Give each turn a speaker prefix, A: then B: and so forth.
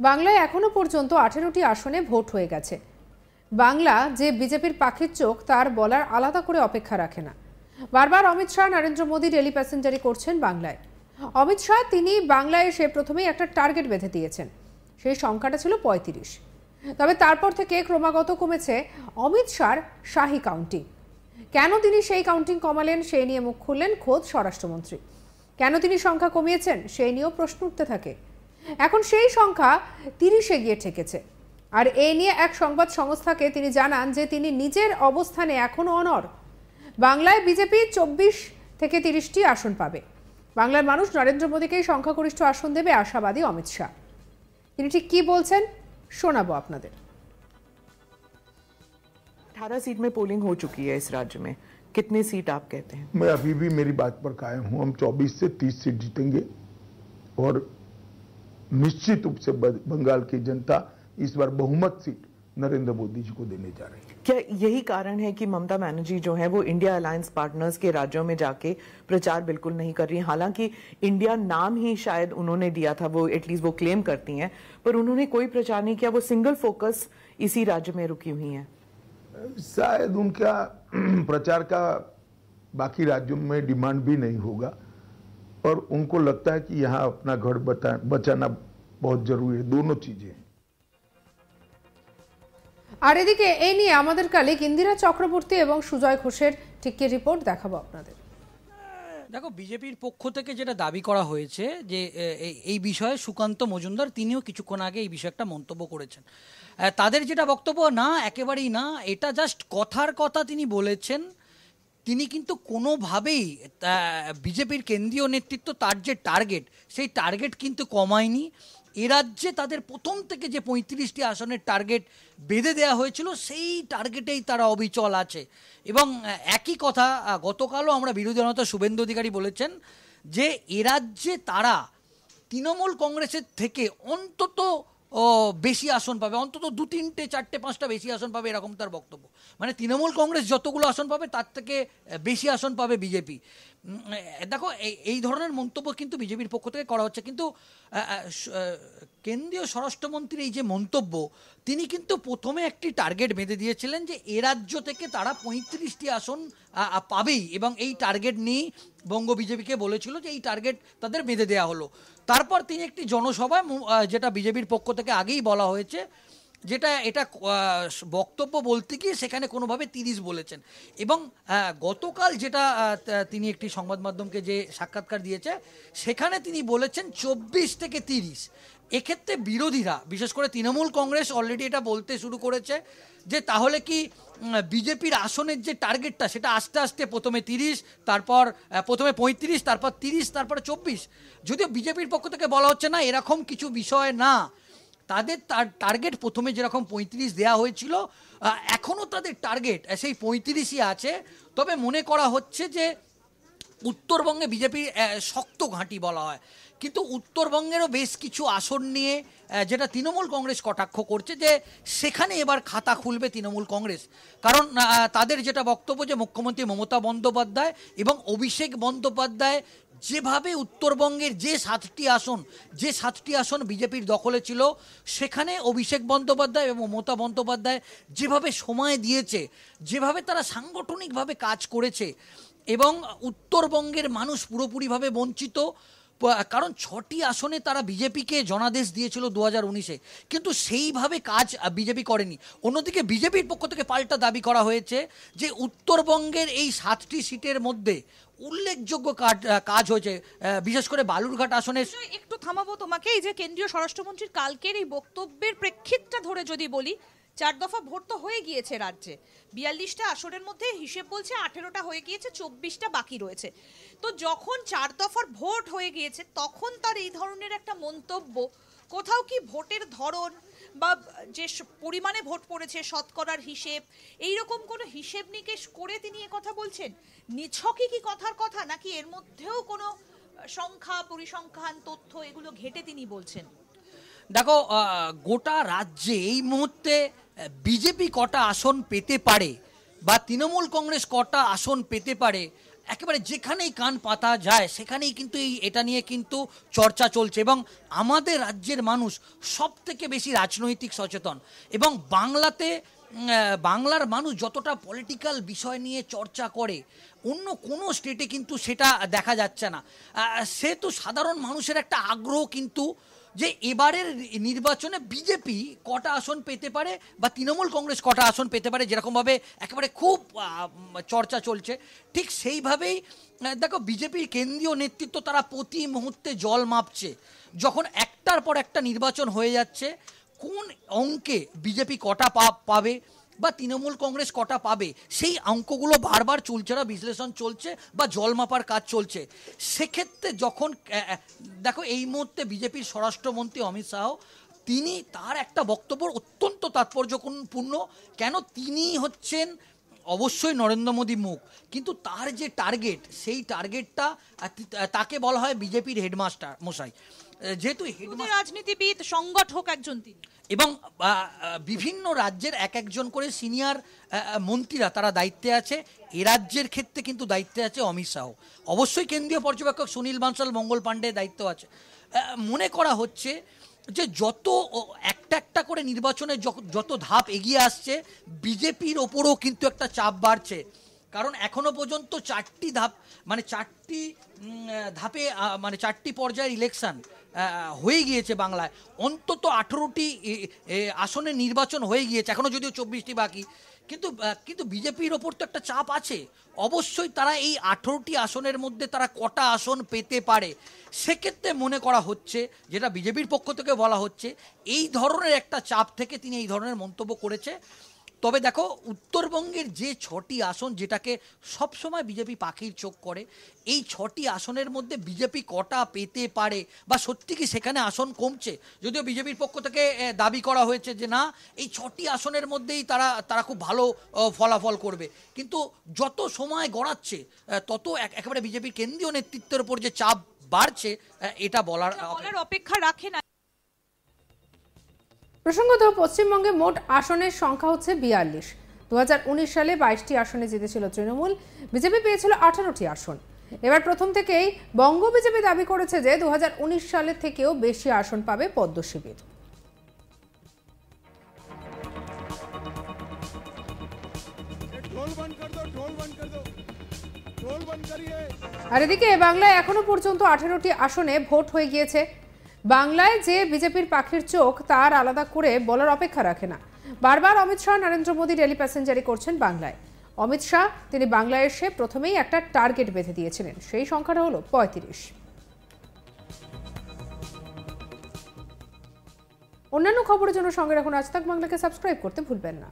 A: বাংলায় এখনো পর্যন্ত 18টি আসনে ভোট হয়ে গেছে। বাংলা যে বিজেপির পাখির চোখ তার বলার আলাদা করে অপেক্ষা রাখে না। বারবার অমিত শাহ নরেন্দ্র মোদী রেলি প্যাসেঞ্জারি করছেন বাংলায়। অমিত শাহ তিনি বাংলায় এসে প্রথমেই একটা টার্গেট বেঁধে দিয়েছেন, সেই সংখ্যাটা ছিল 35। তবে তারপর থেকে ক্রমাগত কমেছে অমিত শাহর শাহী কাউন্টিং। কেন তিনি সেই কাউন্টিং কমালেন সেই নিয়ে মুখ খুললেন খোদ স্বরাষ্ট্রমন্ত্রী। কেন তিনি সংখ্যা কমিয়েছেন সেই নিয়েও প্রশ্ন উঠতে থাকে। এখন সেই সংখ্যা 30-এ গিয়ে ঠেকেছে। আর এই নিয়ে এক সংবাদ সংস্থাকে তিনি জানান যে তিনি নিজের অবস্থানে এখনো অনড়। বাংলায় বিজেপি 24 থেকে 30টি আসন পাবে। বাংলার মানুষ নরেন্দ্র মোদীকেই সংখ্যাগরিষ্ঠ আসন দেবে আশাবাদী অমিত শাহ। তিনি ঠিক কি বলছেন শোনাবো আপনাদের।
B: 18 सीट में पोलिंग हो चुकी है इस राज्य में, कितनी सीट आप कहते हैं?
C: मैं अभी भी मेरी बात पर कायम हूं। हम 24 से 30 सीट जीतेंगे और निश्चित रूप से बंगाल की जनता इस बार बहुमत सीट नरेंद्र मोदी जी को देने जा रही है।
B: क्या यही कारण है कि ममता बनर्जी जो है वो इंडिया अलायंस पार्टनर्स के राज्यों में जाके प्रचार बिल्कुल नहीं कर रही? हालांकि इंडिया नाम ही शायद उन्होंने दिया था, वो एटलीस्ट वो क्लेम करती हैं, पर उन्होंने कोई प्रचार नहीं किया। वो सिंगल फोकस इसी राज्य में रुकी हुई है।
C: शायद उनका प्रचार का बाकी राज्यों में डिमांड भी नहीं होगा और उनको लगता है कि यहाँ अपना घर बचाना बहुत जरूरी है। दोनों चीजें।
A: আর এদিকে এই নিয়ে আমাদের কালিক ইন্দিরা চক্রবর্তী এবং সুজয় ঘোষের ঠিক কি রিপোর্ট দেখাবো আপনাদের।
D: দেখো, বিজেপির পক্ষ থেকে যেটা দাবি করা হয়েছে যে এই বিষয়ে সুকান্ত মজুমদার তিনিও কিছুক্ষণ আগে এই বিষয়ে একটা মন্তব্য করেছেন। তাদের যেটা বক্তব্য, না একেবারেই না, এটা জাস্ট কথার কথা তিনি বলেছেন। তিনি কিন্তু কোনোভাবেই বিজেপির কেন্দ্রীয় নেতৃত্ব তার যে টার্গেট সেই টার্গেট কিন্তু কমায়নি। এ রাজ্যে তাদের প্রথম থেকে যে 35টি আসনের টার্গেট বেঁধে দেওয়া হয়েছিল সেই টার্গেটেই তারা অবিচল আছে। এবং একই কথা গতকালও আমরা বিরোধী দলনেতা শুভেন্দু অধিকারী বলেছেন যে এ রাজ্যে তারা তৃণমূল কংগ্রেসের থেকে অন্তত বেশি আসন পাবে, অন্তত 2, 3, 4, 5টা বেশি আসন পাবে, এরকম তার বক্তব্য। মানে তৃণমূল কংগ্রেস যতগুলো আসন পাবে তার থেকে বেশি আসন পাবে বিজেপি। দেখো, এই ধরনের মন্তব্য কিন্তু বিজেপির পক্ষ থেকে করা হচ্ছে। কিন্তু কেন্দ্রীয় স্বরাষ্ট্রমন্ত্রীর এই যে মন্তব্য, তিনি কিন্তু প্রথমে একটি টার্গেট বেঁধে দিয়েছিলেন যে এ রাজ্য থেকে তারা 35টি আসন পাবেই, এবং এই টার্গেট নিয়েই বঙ্গ বিজেপিকে বলেছিল যে এই টার্গেট তাদের বেঁধে দেওয়া হলো। তারপর তিনি একটি জনসভায়, যেটা বিজেপির পক্ষ থেকে আগেই বলা হয়েছে, যেটা এটা বক্তব্য বলতে গিয়ে সেখানে কোনোভাবে 30 বলেছেন। এবং গতকাল যেটা তিনি একটি সংবাদ মাধ্যমকে যে সাক্ষাৎকার দিয়েছে সেখানে তিনি বলেছেন 24 থেকে 30। এক্ষেত্রে বিরোধীরা, বিশেষ করে তৃণমূল কংগ্রেস অলরেডি এটা বলতে শুরু করেছে যে তাহলে কি বিজেপির আসনের যে টার্গেটটা সেটা আস্তে আস্তে প্রথমে 30, তারপর প্রথমে 35, তারপর 30, তারপরে 24। যদিও বিজেপির পক্ষ থেকে বলা হচ্ছে না, এরকম কিছু বিষয় না। তাদের টার্গেট প্রথমে যেরকম 35 দেওয়া হয়েছিল, এখনও তাদের টার্গেট সেই 35ই আছে। তবে মনে করা হচ্ছে যে উত্তরবঙ্গে বিজেপির শক্ত ঘাঁটি বলা হয়, কিন্তু উত্তরবঙ্গেরও বেশ কিছু আসন নিয়ে যেটা তৃণমূল কংগ্রেস কটাক্ষ করছে যে সেখানে এবার খাতা খুলবে তৃণমূল কংগ্রেস। কারণ তাদের যেটা বক্তব্য যে মুখ্যমন্ত্রী মমতা বন্দ্যোপাধ্যায় এবং অভিষেক বন্দ্যোপাধ্যায় যেভাবে উত্তরবঙ্গের যে 7টি আসন বিজেপির দখলে ছিল, সেখানে অভিষেক বন্দ্যোপাধ্যায় এবং মমতা বন্দ্যোপাধ্যায় যেভাবে সময় দিয়েছে, যেভাবে তারা সাংগঠনিকভাবে কাজ করেছে, এবং উত্তরবঙ্গের মানুষ পুরোপুরিভাবে বঞ্চিত। কারণ 6টি আসনে তারা বিজেপিকে জনাদেশ দিয়েছিল 2019-এ, কিন্তু সেইভাবে কাজ বিজেপি করেনি। অন্যদিকে বিজেপির পক্ষ থেকে পাল্টা দাবি করা হয়েছে যে উত্তরবঙ্গের এই 7টি সিটের মধ্যে উল্লেখযোগ্য কাজ হয়েছে, বিশেষ করে বালুরঘাট আসনে।
E: একটু থামাবো তোমাকে। এই যে কেন্দ্রীয় স্বরাষ্ট্রমন্ত্রীর কালকের এই বক্তব্যের প্রেক্ষিতটা ধরে যদি বলি, 4 দফা ভোট তো হয়ে গিয়েছে রাজ্যে। 42টা আসনের মধ্যে হিসেব বলছে 18টা হয়ে গিয়েছে, 24টা বাকি রয়েছে। তো যখন 4 দফার ভোট হয়ে গিয়েছে তখন তার এই ধরনের একটা মন্তব্য, কোথাও কি ভোটের ধরন বা যে পরিমাণে ভোট পড়েছে শতকরার হিসেব, এইরকম কোনো হিসেব নিকেশ করে তিনি কথা বলছেন? নিছকই কি কথার কথা, নাকি এর মধ্যেও কোনো সংখ্যা পরিসংখ্যান তথ্য এগুলো ঘেটে তিনি বলছেন?
D: দেখো, গোটা রাজ্যে এই মুহূর্তে বিজেপি কটা আসন পেতে পারে বা তৃণমূল কংগ্রেস কটা আসন পেতে পারে, একেবারে যেখানেই কান পাতা যায় সেখানেই কিন্তু এটা নিয়ে কিন্তু চর্চা চলছে, এবং আমাদের রাজ্যের মানুষ সব থেকে বেশি রাজনৈতিক সচেতন, এবং বাংলার মানুষ যতটা পলিটিক্যাল বিষয় নিয়ে চর্চা করে অন্য কোনো স্টেটে কিন্তু সেটা দেখা যাচ্ছে না। সে তো সাধারণ মানুষের একটা আগ্রহ কিন্তু যে এবারের নির্বাচনে বিজেপি কটা আসন পেতে পারে বা তৃণমূল কংগ্রেস কটা আসন পেতে পারে, যেরকমভাবে একেবারে খুব চর্চা চলছে, ঠিক সেইভাবেই দেখো বিজেপির কেন্দ্রীয় নেতৃত্ব তারা প্রতি মুহূর্তে জল মাপছে। যখন একটার পর একটা নির্বাচন হয়ে যাচ্ছে, কোন অঙ্কে বিজেপি কটা পাবে বা তৃণমূল কংগ্রেস কটা পাবে, সেই অঙ্কগুলো বারবার চুলচেরা বিশ্লেষণ চলছে বা জল মাপার কাজ চলছে। সেক্ষেত্রে যখন দেখো এই মুহূর্তে বিজেপির স্বরাষ্ট্রমন্ত্রী অমিত শাহ, তিনি তার একটা বক্তব্য অত্যন্ত তাৎপর্যপূর্ণ। কেন? তিনি হচ্ছেন অবশ্যই নরেন্দ্র মোদী মুখ, কিন্তু তার যে টার্গেট, সেই টার্গেটটা তাকে বলা হয় বিজেপির হেডমাস্টার মশাই। যেহেতু
E: রাজনীতিবিদ, সংগঠক একজন তিনি,
D: এবং বিভিন্ন রাজ্যের এক একজন করে সিনিয়র মন্ত্রীরা তারা দায়িত্বে আছে। এ রাজ্যের ক্ষেত্রে কিন্তু দায়িত্বে আছে অমিত শাহ, অবশ্যই কেন্দ্রীয় পর্যবেক্ষক সুনীল বানসাল, মঙ্গল পাণ্ডে দায়িত্ব আছে। মনে করা হচ্ছে যে যত একটা একটা করে নির্বাচনে যত ধাপ এগিয়ে আসছে, বিজেপির ওপরও কিন্তু একটা চাপ বাড়ছে। কারণ এখনো পর্যন্ত চারটি পর্যায়ের ইলেকশন হয়ে গিয়েছে বাংলায়, অন্তত 18টি আসনের নির্বাচন হয়ে গিয়েছে, এখনো যদিও 24টি বাকি, কিন্তু বিজেপির ওপর তো একটা চাপ আছে। অবশ্যই তারা এই 18টি আসনের মধ্যে তারা কটা আসন পেতে পারে, সেক্ষেত্রে মনে করা হচ্ছে, যেটা বিজেপির পক্ষ থেকে বলা হচ্ছে, এই ধরনের একটা চাপ থেকে তিনি এই ধরনের মন্তব্য করেছে। তবে দেখো, উত্তরবঙ্গের যে 6টি আসন যেটাকে সবসময় বিজেপি পাখির চোখ করে, এই 6টি আসনের মধ্যে বিজেপি কটা পেতে পারে বা সত্যি কি সেখানে আসন কমছে? যদিও বিজেপির পক্ষ থেকে দাবি করা হয়েছে যে না, এই 6টি আসনের মধ্যেই তারা খুব ভালো ফলাফল করবে, কিন্তু যত সময় গড়াচ্ছে তত একেবারে বিজেপির কেন্দ্রীয় নেতৃত্বের উপর যে চাপ বাড়ছে, এটা বলার
E: অপেক্ষা রাখে না।
A: প্রসঙ্গত, পশ্চিমবঙ্গে মোট আসনের সংখ্যা হচ্ছে 42। 2019 সালে 22টি আসনে জিতেছিল তৃণমূল, বিজেপি পেয়েছিল 18টি আসন। এবার প্রথম থেকেই বঙ্গ বিজেপি দাবি করেছে যে 2019 সালের থেকেও বেশি আসন পাবে পদ্ম শিবির। আর এদিকে বাংলায় এখনো পর্যন্ত 18টি আসনে ভোট হয়ে গিয়েছে। বাংলায় যে বিজেপির পাখির চোখ তার আলাদা করে বলার অপেক্ষা রাখে না। বারবার অমিত শাহ, নরেন্দ্র মোদী ডেলি প্যাসেঞ্জারি করছেন বাংলায়। অমিত শাহ তিনি বাংলায় এসে প্রথমেই একটা টার্গেট বেঁধে দিয়েছিলেন, সেই সংখ্যাটা হলো 35। অন্যান্য খবরের জন্য সঙ্গে রাখুন আজ তাক বাংলাকে, সাবস্ক্রাইব করতে ভুলবেন না।